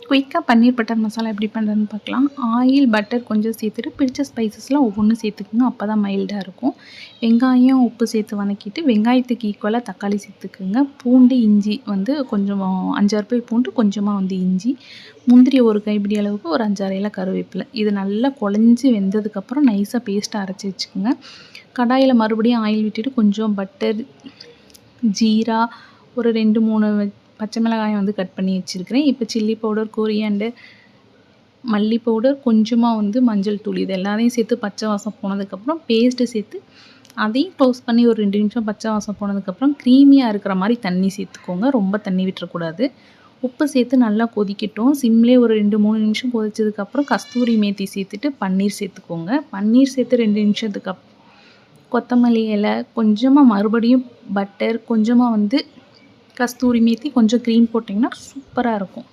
குயிக்காக பன்னீர் பட்டர் மசாலா எப்படி பண்ணுறதுன்னு பார்க்கலாம். ஆயில், பட்டர் கொஞ்சம் சேர்த்துட்டு பிடிச்ச ஸ்பைசஸ்லாம் ஒவ்வொன்றும் சேர்த்துக்குங்க. அப்போ தான் மைல்டாக இருக்கும். வெங்காயம், உப்பு சேர்த்து வதக்கிட்டு வெங்காயத்துக்கு ஈக்குவலாக தக்காளி சேர்த்துக்குங்க. பூண்டு, இஞ்சி வந்து கொஞ்சம் 5, 6 பூண்டு, கொஞ்சமாக வந்து இஞ்சி, முந்திரி ஒரு கைப்பிடி அளவுக்கு ஒரு 5, 6 இலை கருவேப்பிலை. இது நல்லா குழஞ்சி வெந்ததுக்கப்புறம் நைஸாக பேஸ்ட்டாக அரைச்சி வச்சுக்கோங்க. கடாயில் மறுபடியும் ஆயில் விட்டுட்டு கொஞ்சம் பட்டர், ஜீரா, ஒரு 2, 3 பச்சை மிளகாயம் வந்து கட் பண்ணி வச்சுருக்கிறேன். இப்போ சில்லி பவுடர், கொரியாண்டர், மல்லி பவுடர், கொஞ்சமாக வந்து மஞ்சள் தூள் இது எல்லாத்தையும் சேர்த்து பச்சை வாசம் போனதுக்கப்புறம் பேஸ்ட்டு சேர்த்து அதையும் க்ளோஸ் பண்ணி ஒரு 2 நிமிஷம் பச்சை வாசம் போனதுக்கப்புறம் க்ரீமியாக இருக்கிற மாதிரி தண்ணி சேர்த்துக்கோங்க. ரொம்ப தண்ணி விட்டுறக்கூடாது. உப்பு சேர்த்து நல்லா கொதிக்கட்டும். சிம்லேயே ஒரு 2, 3 நிமிஷம் கொதிச்சதுக்கப்புறம் கஸ்தூரி மேத்தி சேர்த்துட்டு பன்னீர் சேர்த்துக்கோங்க. பன்னீர் சேர்த்து 2 நிமிஷத்துக்கு கொத்தமல்லி இலை, கொஞ்சமாக மறுபடியும் பட்டர், கொஞ்சமாக வந்து கஸ்தூரி மேத்தி, கொஞ்சம் க்ரீம் போட்டிங்கன்னா சூப்பராக இருக்கும்.